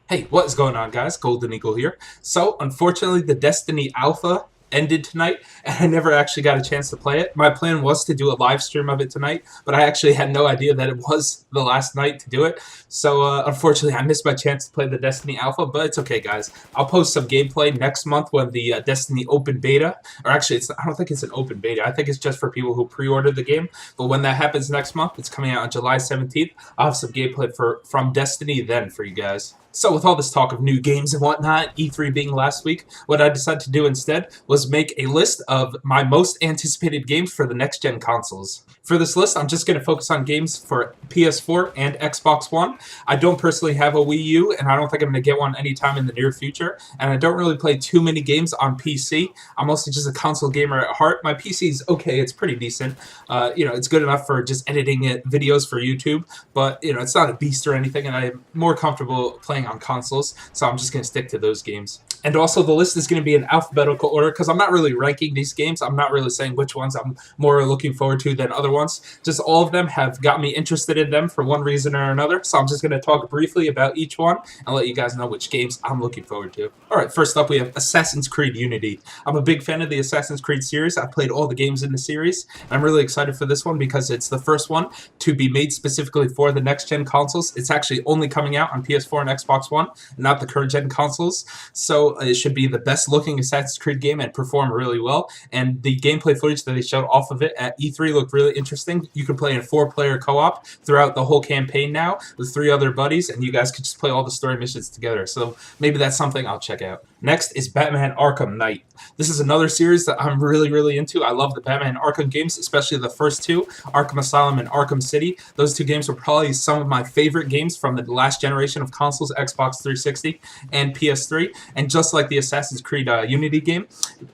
Hey, what is going on, guys? Golden Eagle here. So, unfortunately, the Destiny Alpha ended tonight, and I never actually got a chance to play it. My plan was to do a live stream of it tonight, but I actually had no idea that it was the last night to do it. So, unfortunately, I missed my chance to play the Destiny Alpha, but it's okay, guys. I'll post some gameplay next month when the Destiny Open Beta, or actually, I don't think it's an open beta. I think it's just for people who pre-ordered the game. But when that happens next month, it's coming out on July 17th. I'll have some gameplay from Destiny then for you guys. So with all this talk of new games and whatnot, E3 being last week, what I decided to do instead was make a list of my most anticipated games for the next-gen consoles. For this list, I'm just going to focus on games for PS4 and Xbox One. I don't personally have a Wii U, and I don't think I'm going to get one anytime in the near future, and I don't really play too many games on PC. I'm mostly just a console gamer at heart. My PC is okay, it's pretty decent. It's good enough for just editing videos for YouTube, but, it's not a beast or anything, and I'm more comfortable playing on consoles, so I'm just going to stick to those games. And also, the list is going to be in alphabetical order because I'm not really ranking these games. I'm not really saying which ones I'm more looking forward to than other ones. Just all of them have got me interested in them for one reason or another, so I'm just going to talk briefly about each one and let you guys know which games I'm looking forward to. Alright, first up we have Assassin's Creed Unity. I'm a big fan of the Assassin's Creed series. I've played all the games in the series, and I'm really excited for this one because it's the first one to be made specifically for the next-gen consoles. It's actually only coming out on PS4 and Xbox One, not the current-gen consoles, so it should be the best-looking Assassin's Creed game and perform really well. And the gameplay footage that they showed off of it at E3 looked really interesting. You can play in 4-player co-op throughout the whole campaign now with 3 other buddies, and you guys could just play all the story missions together. So maybe that's something I'll check out. Next is Batman Arkham Knight. This is another series that I'm really into. I love the Batman Arkham games, especially the first two, Arkham Asylum and Arkham City. Those two games were probably some of my favorite games from the last generation of consoles, Xbox 360 and PS3. And just like the Assassin's Creed Unity game,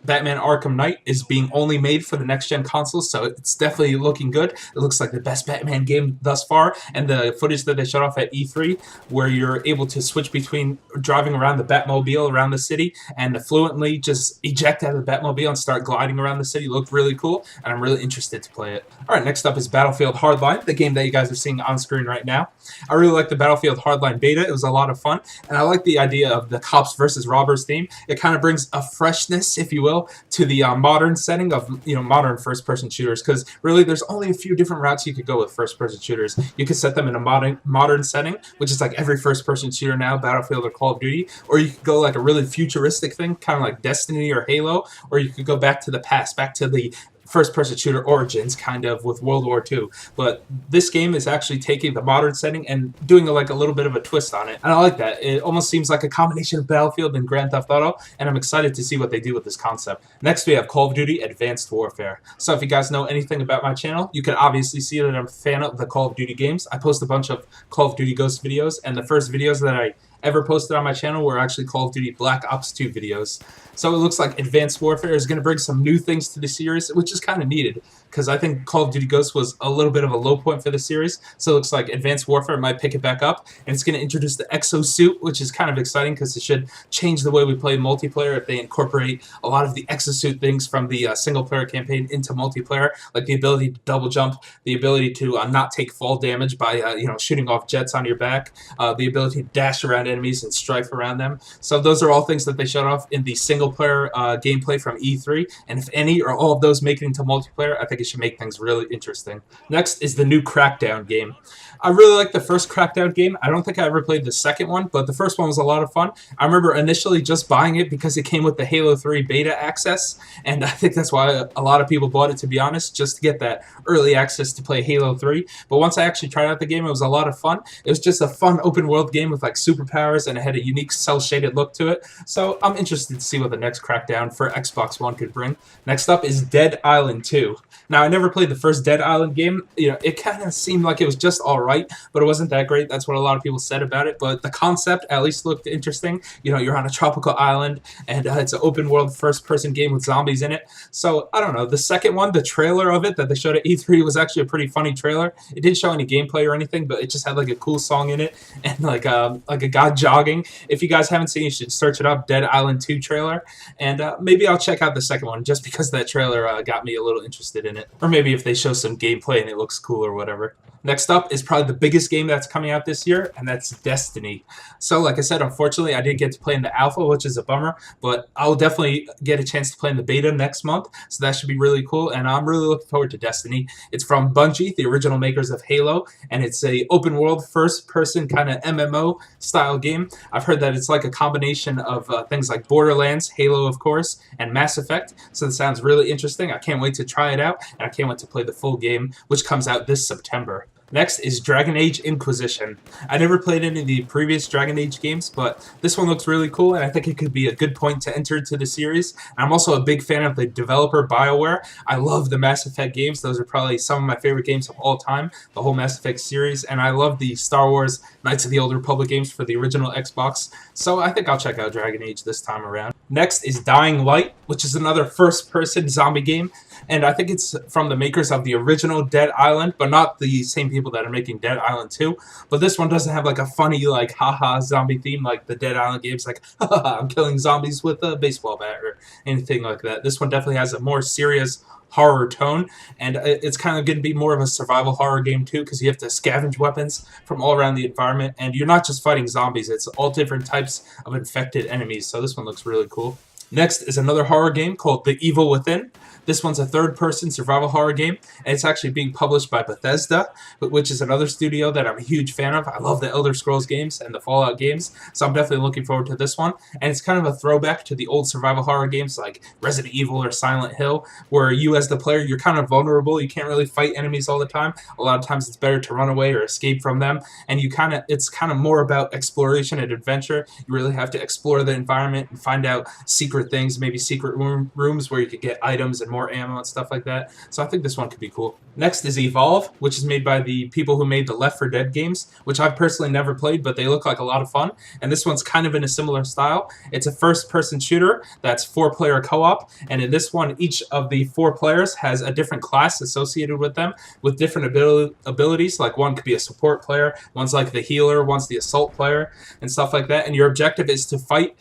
Batman Arkham Knight is being only made for the next-gen consoles, so it's definitely looking good. It looks like the best Batman game thus far, and the footage that they showed off at E3, where you're able to switch between driving around the Batmobile around the city and fluently just eject out of the Batmobile and start gliding around the city, looked really cool, and I'm really interested to play it. Alright, next up is Battlefield Hardline, the game that you guys are seeing on screen right now. I really like the Battlefield Hardline beta. It was a lot of fun, and I like the idea of the cops versus robbers theme. It kind of brings a freshness, if you will, to the modern setting of modern first-person shooters, because really there's only a few different routes you could go with first-person shooters. You could set them in a modern setting, which is like every first-person shooter now, Battlefield or Call of Duty, or you could go like a really futuristic thing, kind of like Destiny or Halo, or you could go back to the past, back to the first-person shooter origins, kind of with World War II. But this game is actually taking the modern setting and doing like a little bit of a twist on it, and I like that. It almost seems like a combination of Battlefield and Grand Theft Auto, and I'm excited to see what they do with this concept. Next, we have Call of Duty Advanced Warfare. So if you guys know anything about my channel, you can obviously see that I'm a fan of the Call of Duty games. I post a bunch of Call of Duty Ghost videos, and the first videos that I ever posted on my channel were actually Call of Duty Black Ops 2 videos. So it looks like Advanced Warfare is going to bring some new things to the series, which is kind of needed, because I think Call of Duty Ghosts was a little bit of a low point for the series, so it looks like Advanced Warfare might pick it back up, and it's going to introduce the exosuit, which is kind of exciting because it should change the way we play multiplayer if they incorporate a lot of the exosuit things from the single-player campaign into multiplayer, like the ability to double jump, the ability to not take fall damage by shooting off jets on your back, the ability to dash around enemies and strife around them. So those are all things that they showed off in the single-player gameplay from E3, and if any or all of those make it into multiplayer, I think it should make things really interesting. Next is the new Crackdown game. I really like the first Crackdown game. I don't think I ever played the second one, but the first one was a lot of fun. I remember initially just buying it because it came with the Halo 3 beta access, and I think that's why a lot of people bought it, to be honest, just to get that early access to play Halo 3. But once I actually tried out the game, it was a lot of fun. It was just a fun open world game with like superpowers, and it had a unique cel-shaded look to it. So I'm interested to see what the next Crackdown for Xbox One could bring. Next up is Dead Island 2. Now, I never played the first Dead Island game. It kind of seemed like it was just alright, but it wasn't that great. That's what a lot of people said about it, but the concept at least looked interesting. You're on a tropical island, and it's an open world first-person game with zombies in it. So, I don't know. The second one, the trailer of it that they showed at E3 was actually a pretty funny trailer. It didn't show any gameplay or anything, but it just had like a cool song in it, and like a guy out jogging. If you guys haven't seen, you should search it up, Dead Island 2 trailer. And maybe I'll check out the second one just because that trailer got me a little interested in it. Or maybe if they show some gameplay and it looks cool or whatever. Next up is probably the biggest game that's coming out this year, and that's Destiny. So, like I said, unfortunately, I didn't get to play in the alpha, which is a bummer, but I'll definitely get a chance to play in the beta next month, so that should be really cool, and I'm really looking forward to Destiny. It's from Bungie, the original makers of Halo, and it's a open-world, first-person kind of MMO-style game. I've heard that it's like a combination of things like Borderlands, Halo, of course, and Mass Effect, so it sounds really interesting. I can't wait to try it out, and I can't wait to play the full game, which comes out this September. Next is Dragon Age Inquisition. I never played any of the previous Dragon Age games, but this one looks really cool, and I think it could be a good point to enter to the series. And I'm also a big fan of the developer BioWare. I love the Mass Effect games. Those are probably some of my favorite games of all time, the whole Mass Effect series. And I love the Star Wars Knights of the Old Republic games for the original Xbox. So I think I'll check out Dragon Age this time around. Next is Dying Light, which is another first-person zombie game. And I think it's from the makers of the original Dead Island, but not the same people that are making Dead Island 2. But this one doesn't have like a funny, like, haha zombie theme like the Dead Island games, like, haha, I'm killing zombies with a baseball bat or anything like that. This one definitely has a more serious horror tone, and it's kind of going to be more of a survival horror game too, because you have to scavenge weapons from all around the environment, and you're not just fighting zombies, it's all different types of infected enemies, so this one looks really cool. Next is another horror game called The Evil Within. This one's a third-person survival horror game, and it's actually being published by Bethesda, which is another studio that I'm a huge fan of. I love the Elder Scrolls games and the Fallout games, so I'm definitely looking forward to this one. And it's kind of a throwback to the old survival horror games like Resident Evil or Silent Hill, where you as the player, you're kind of vulnerable. You can't really fight enemies all the time. A lot of times it's better to run away or escape from them, and it's kind of more about exploration and adventure. You really have to explore the environment and find out secret things, maybe secret rooms where you could get items and more ammo and stuff like that. So I think this one could be cool. Next is Evolve, which is made by the people who made the Left 4 Dead games, which I've personally never played, but they look like a lot of fun. And this one's kind of in a similar style. It's a first-person shooter that's 4-player co-op, and in this one, each of the 4 players has a different class associated with them, with different abilities. Like one could be a support player, one's like the healer, one's the assault player, and stuff like that. And your objective is to fight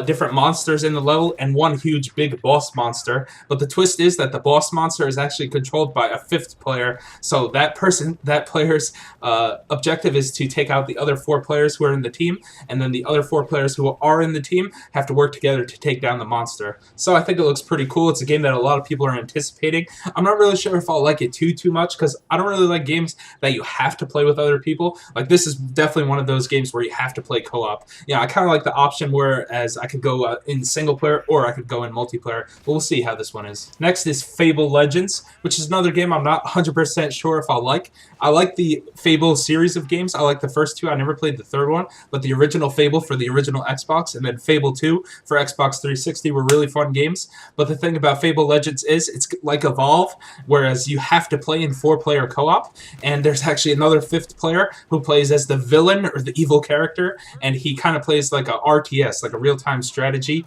different monsters in the level and one huge big boss monster. But the twist is that the boss monster is actually controlled by a 5th player. So that player's objective is to take out the other 4 players who are in the team, and then the other 4 players who are in the team have to work together to take down the monster. So I think it looks pretty cool. It's a game that a lot of people are anticipating. I'm not really sure if I'll like it too much, because I don't really like games that you have to play with other people. Like, this is definitely one of those games where you have to play co-op. Yeah, I kind of like the option whereas I could go in single player or I could go in multiplayer, but we'll see how this one is. Next is Fable Legends, which is another game I'm not 100% sure if I'll like. I like the Fable series of games. I like the first 2. I never played the third one, but the original Fable for the original Xbox and then Fable 2 for Xbox 360 were really fun games. But the thing about Fable Legends is it's like Evolve, whereas you have to play in 4-player co-op, and there's actually another 5th player who plays as the villain or the evil character, and he kind of plays like a RTS, like a real-time strategy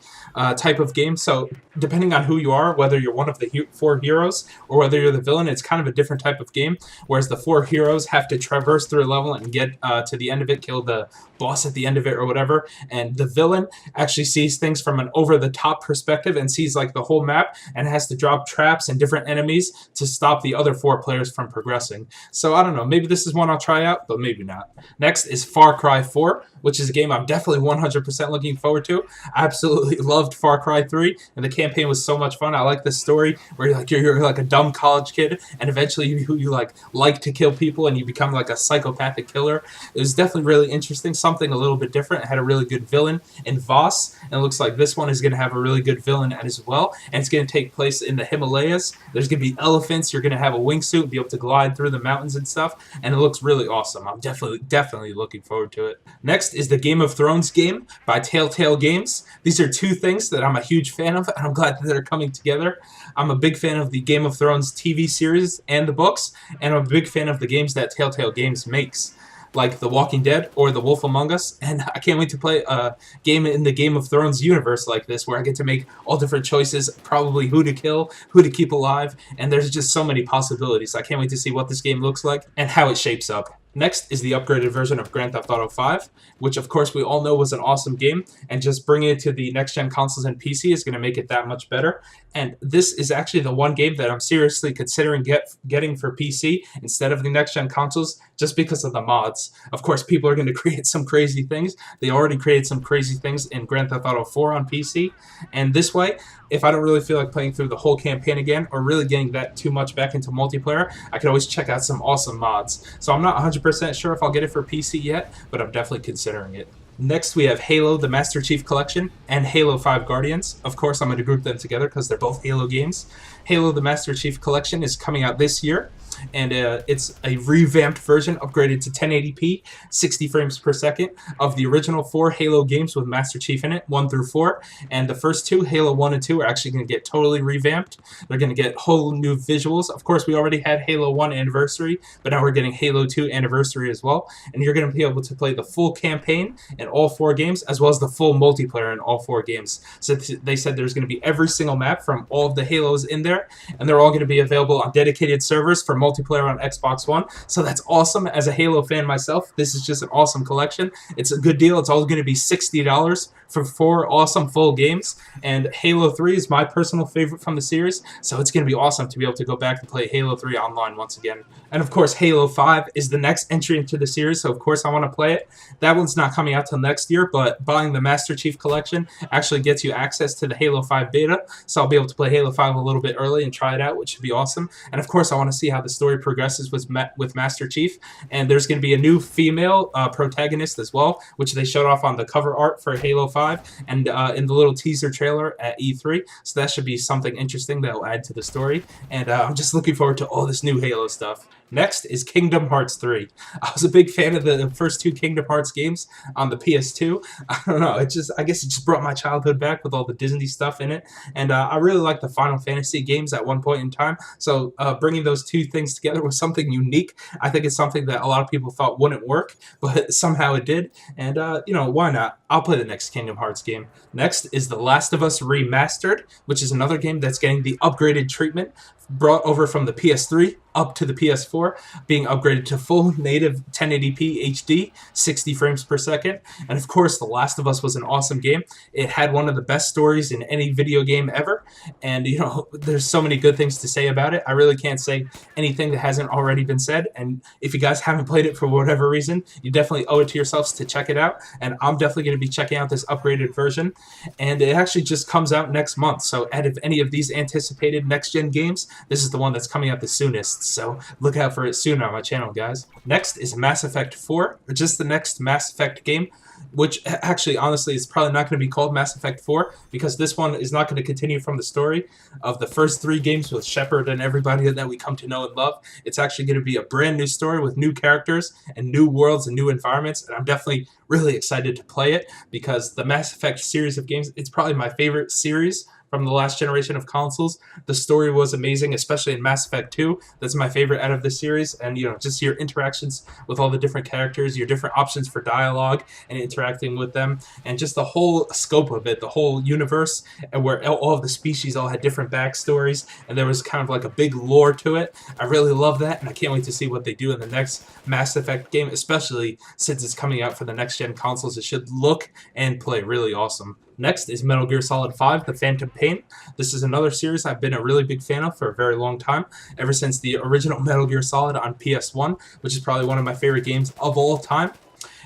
type of game. So depending on who you are, whether you're one of the 4 heroes or whether you're the villain, it's kind of a different type of game, whereas the 4 heroes have to traverse through a level and get to the end of it, kill the boss at the end of it or whatever, and the villain actually sees things from an over-the-top perspective and sees like the whole map and has to drop traps and different enemies to stop the other 4 players from progressing. So I don't know, maybe this is one I'll try out, but maybe not. Next is Far Cry 4, which is a game I'm definitely 100% looking forward to. I absolutely loved Far Cry 3, and the campaign was so much fun. I like the story where you're like a dumb college kid, and eventually you like to kill people, and you become like a psychopathic killer. It was definitely really interesting, something a little bit different. It had a really good villain in Voss, and it looks like this one is going to have a really good villain as well, and it's going to take place in the Himalayas. There's going to be elephants. You're going to have a wingsuit and be able to glide through the mountains and stuff, and it looks really awesome. I'm definitely looking forward to it. Next is the Game of Thrones game by Telltale Games. These are 2 things that I'm a huge fan of, and I'm glad that they're coming together. I'm a big fan of the Game of Thrones TV series and the books, and I'm a big fan of the games that Telltale Games makes, like The Walking Dead or The Wolf Among Us, and I can't wait to play a game in the Game of Thrones universe like this, where I get to make all different choices, probably who to kill, who to keep alive, and there's just so many possibilities. I can't wait to see what this game looks like and how it shapes up. Next is the upgraded version of Grand Theft Auto 5, which of course we all know was an awesome game, and just bringing it to the next-gen consoles and PC is going to make it that much better. And this is actually the one game that I'm seriously considering getting for PC instead of the next-gen consoles, just because of the mods. Of course, people are going to create some crazy things. They already created some crazy things in Grand Theft Auto 4 on PC, and this way, if I don't really feel like playing through the whole campaign again, or really getting that too much back into multiplayer, I can always check out some awesome mods. So I'm not 100% sure if I'll get it for PC yet, but I'm definitely considering it. Next, we have Halo the Master Chief Collection and Halo 5 Guardians. Of course, I'm going to group them together because they're both Halo games. Halo the Master Chief Collection is coming out this year, and it's a revamped version upgraded to 1080p, 60 frames per second, of the original 4 Halo games with Master Chief in it, 1 through 4. And the first 2, Halo 1 and 2, are actually going to get totally revamped. They're going to get whole new visuals. Of course, we already had Halo 1 Anniversary, but now we're getting Halo 2 Anniversary as well. And you're going to be able to play the full campaign in all 4 games, as well as the full multiplayer in all 4 games. So they said there's going to be every single map from all of the Halos in there, and they're all going to be available on dedicated servers for multiplayer on Xbox One. So that's awesome. As a Halo fan myself, this is just an awesome collection. It's a good deal. It's all going to be $60 for 4 awesome full games. And Halo 3 is my personal favorite from the series, so it's going to be awesome to be able to go back and play Halo 3 online once again. And of course, Halo 5 is the next entry into the series, so of course I want to play it. That one's not coming out till next year, but buying the Master Chief Collection actually gets you access to the Halo 5 beta, so I'll be able to play Halo 5 a little bit early and try it out, which should be awesome. And of course, I want to see how the story progresses with Master Chief. And there's going to be a new female protagonist as well, which they showed off on the cover art for Halo 5 and in the little teaser trailer at E3. So that should be something interesting that will add to the story. And I'm just looking forward to all this new Halo stuff. Next is Kingdom Hearts 3. I was a big fan of the first 2 Kingdom Hearts games on the PS2. I don't know, I guess it just brought my childhood back with all the Disney stuff in it. And I really liked the Final Fantasy games at one point in time. So bringing those 2 things together was something unique. I think it's something that a lot of people thought wouldn't work, but somehow it did. And, you know, why not? I'll play the next Kingdom Hearts game. Next is The Last of Us Remastered, which is another game that's getting the upgraded treatment brought over from the PS3 up to the PS4, being upgraded to full native 1080p HD, 60 frames per second. And of course, The Last of Us was an awesome game. It had one of the best stories in any video game ever. And, you know, there's so many good things to say about it. I really can't say anything that hasn't already been said. And if you guys haven't played it for whatever reason, you definitely owe it to yourselves to check it out. And I'm definitely going to be checking out this upgraded version. And it actually just comes out next month. So out of any of these anticipated next-gen games, this is the one that's coming out the soonest. So look out for it soon on my channel, guys. Next is Mass Effect 4, which is the next Mass Effect game, which actually, honestly, is probably not going to be called Mass Effect 4 because this one is not going to continue from the story of the first 3 games with Shepard and everybody that we come to know and love. It's actually going to be a brand new story with new characters and new worlds and new environments, and I'm definitely really excited to play it because the Mass Effect series of games, it's probably my favorite series from the last generation of consoles. The story was amazing, especially in Mass Effect 2. That's my favorite out of the series. And, you know, just your interactions with all the different characters, your different options for dialogue and interacting with them, and just the whole scope of it, the whole universe, and where all of the species all had different backstories, and there was kind of like a big lore to it. I really love that, and I can't wait to see what they do in the next Mass Effect game, especially since it's coming out for the next-gen consoles. It should look and play really awesome. Next is Metal Gear Solid 5, The Phantom Pain. This is another series I've been a really big fan of for a very long time, ever since the original Metal Gear Solid on PS1, which is probably one of my favorite games of all time.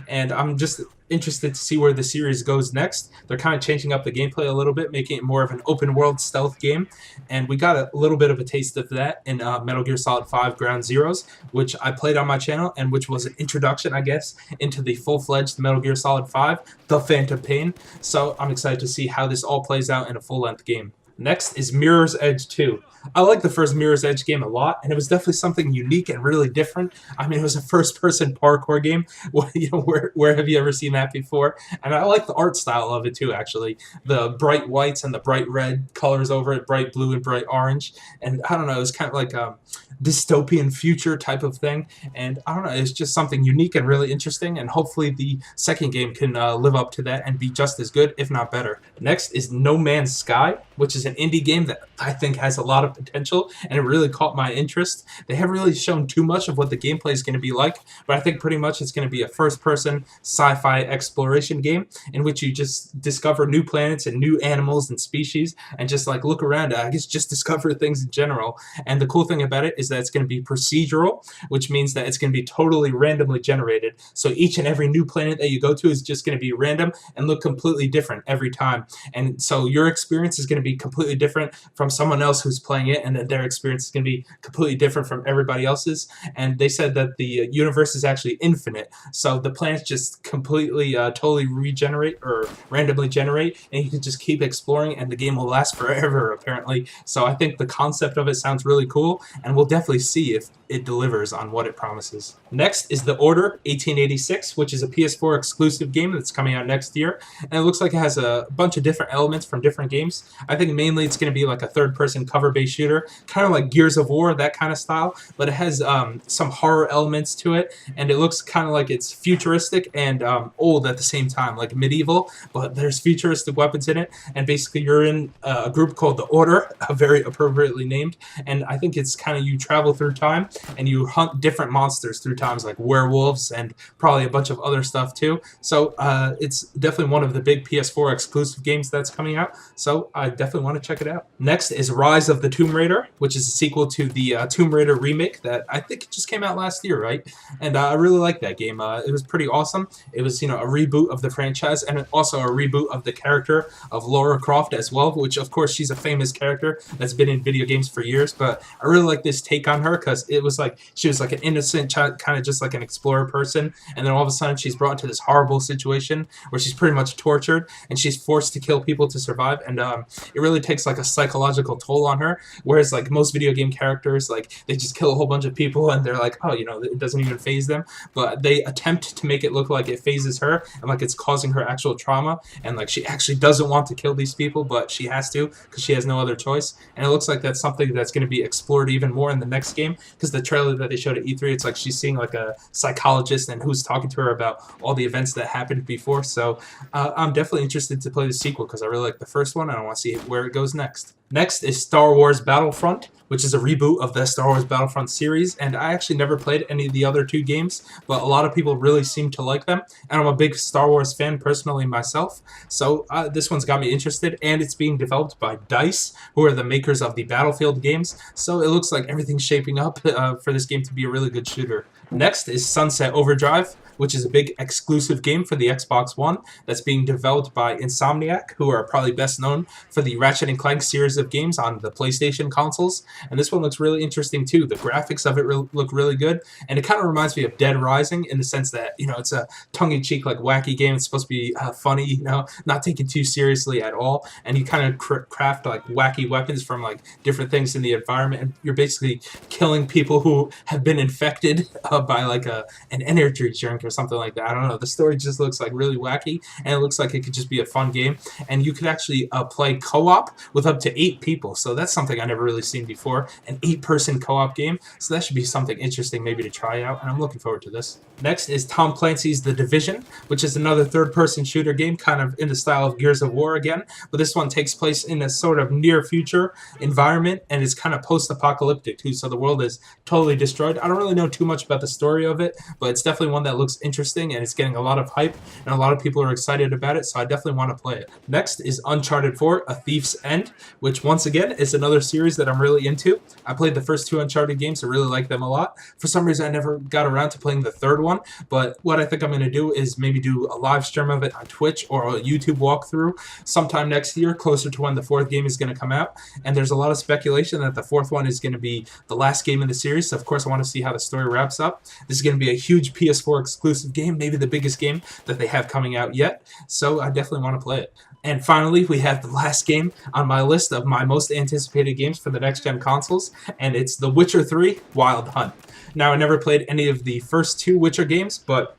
And I'm just interested to see where the series goes next. They're kind of changing up the gameplay a little bit, making it more of an open world stealth game, and we got a little bit of a taste of that in Metal Gear Solid 5 Ground Zeroes, which I played on my channel, and which was an introduction, I guess, into the full-fledged Metal Gear Solid 5, The Phantom Pain. So I'm excited to see how this all plays out in a full-length game. Next is Mirror's Edge 2. I like the first Mirror's Edge game a lot, and it was definitely something unique and really different. I mean, it was a first-person parkour game. Where have you ever seen that before? And I like the art style of it too, actually. The bright whites and the bright red colors over it, bright blue and bright orange. And I don't know, it was kind of like a dystopian future type of thing. And I don't know, it's just something unique and really interesting, and hopefully the second game can live up to that and be just as good, if not better. Next is No Man's Sky, which is is an indie game that I think has a lot of potential, and it really caught my interest. They haven't really shown too much of what the gameplay is going to be like, but I think pretty much it's going to be a first-person sci-fi exploration game in which you just discover new planets and new animals and species, and just like look around. I guess just discover things in general. And the cool thing about it is that it's going to be procedural, which means that it's going to be totally randomly generated. So each and every new planet that you go to is just going to be random and look completely different every time. And so your experience is going to be completely different from someone else who's playing it, and then their experience is going to be completely different from everybody else's. And they said that the universe is actually infinite, so the planets just completely totally regenerate or randomly generate, and you can just keep exploring, and the game will last forever apparently. So I think the concept of it sounds really cool, and we'll definitely see if it delivers on what it promises. Next is The Order 1886, which is a PS4 exclusive game that's coming out next year, and it looks like it has a bunch of different elements from different games. I think mainly it's going to be like a third-person cover-based shooter, kind of like Gears of War, that kind of style, but it has some horror elements to it, and it looks kind of like it's futuristic and old at the same time, like medieval, but there's futuristic weapons in it, and basically you're in a group called The Order, very appropriately named, and I think it's kind of you travel through time, and you hunt different monsters through times, like werewolves and probably a bunch of other stuff too. So it's definitely one of the big PS4 exclusive games that's coming out, so I definitely want to check it out. Next is Rise of the Tomb Raider, which is a sequel to the Tomb Raider remake that I think just came out last year, right? And I really liked that game. It was pretty awesome. It was, a reboot of the franchise, and also a reboot of the character of Lara Croft as well, which of course she's a famous character that's been in video games for years, but I really like this take on her because it was like she was like an innocent child, kind of just like an explorer person, and then all of a sudden she's brought into this horrible situation where she's pretty much tortured and she's forced to kill people to survive, and it really takes like a psychological toll on her, whereas like most video game characters, like they just kill a whole bunch of people and they're like, oh, it doesn't even faze them, but they attempt to make it look like it phases her and like it's causing her actual trauma, and like she actually doesn't want to kill these people, but she has to because she has no other choice. And it looks like that's something that's going to be explored even more in the next game, because the trailer that they showed at E3, it's like she's seeing like a psychologist and who's talking to her about all the events that happened before. So I'm definitely interested to play the sequel because I really like the first one and I want to see where it goes next. Next is Star Wars Battlefront, which is a reboot of the Star Wars Battlefront series, and I actually never played any of the other two games, but a lot of people really seem to like them, and I'm a big Star Wars fan personally myself, so this one's got me interested, and it's being developed by DICE, who are the makers of the Battlefield games, so it looks like everything's shaping up for this game to be a really good shooter. Next is Sunset Overdrive, which is a big exclusive game for the Xbox One that's being developed by Insomniac, who are probably best known for the Ratchet & Clank series of games on the PlayStation consoles. And this one looks really interesting too. The graphics of it look really good, and it kind of reminds me of Dead Rising in the sense that, it's a tongue-in-cheek, like wacky game. It's supposed to be funny, not taken too seriously at all. And you kind of craft like wacky weapons from like different things in the environment, and you're basically killing people who have been infected by like an energy drink or something like that. I don't know. The story just looks like really wacky, and it looks like it could just be a fun game. And you could actually play co-op with up to 8 people. So that's something I never really seen before, an 8-person co-op game. So that should be something interesting maybe to try out, and I'm looking forward to this. Next is Tom Clancy's The Division, which is another third-person shooter game, kind of in the style of Gears of War again, but this one takes place in a sort of near-future environment, and it's kind of post-apocalyptic too, so the world is totally destroyed. I don't really know too much about the story of it, but it's definitely one that looks interesting, and it's getting a lot of hype, and a lot of people are excited about it, so I definitely want to play it. Next is Uncharted 4, A Thief's End, which once again is another series that I'm really into. I played the first 2 Uncharted games, I really like them a lot. For some reason I never got around to playing the third one, but what I think I'm going to do is maybe do a live stream of it on Twitch or a YouTube walkthrough sometime next year, closer to when the 4th game is going to come out, and there's a lot of speculation that the 4th one is going to be the last game in the series, so of course I want to see how the story wraps up. This is going to be a huge PS4 exclusive game, maybe the biggest game that they have coming out yet, so I definitely want to play it. And finally, we have the last game on my list of my most anticipated games for the next-gen consoles, and it's The Witcher 3 Wild Hunt. Now, I never played any of the first 2 Witcher games, but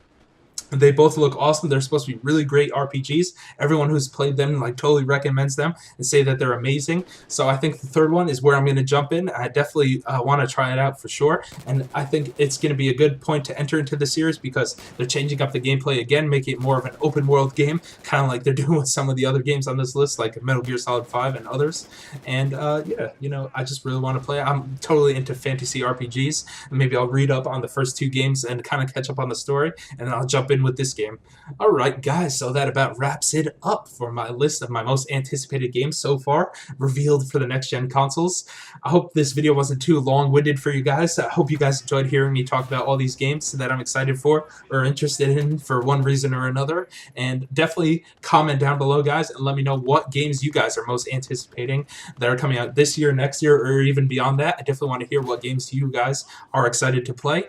They both look awesome. They're supposed to be really great RPGs. Everyone who's played them like totally recommends them and say that they're amazing. So I think the third one is where I'm going to jump in. I definitely want to try it out for sure, and I think it's going to be a good point to enter into the series because they're changing up the gameplay again, making it more of an open world game, kind of like they're doing with some of the other games on this list, like Metal Gear Solid 5 and others. And yeah, I just really want to play. I'm totally into fantasy RPGs, and maybe I'll read up on the first two games and kind of catch up on the story, and then I'll jump in with this game. All right, guys, so that about wraps it up for my list of my most anticipated games so far revealed for the next gen consoles. I hope this video wasn't too long-winded for you guys. I hope you guys enjoyed hearing me talk about all these games that I'm excited for or interested in for one reason or another. And definitely comment down below, guys, and let me know what games you guys are most anticipating that are coming out this year, next year, or even beyond that. I definitely want to hear what games you guys are excited to play.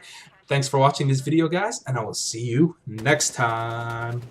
Thanks for watching this video, guys, and I will see you next time.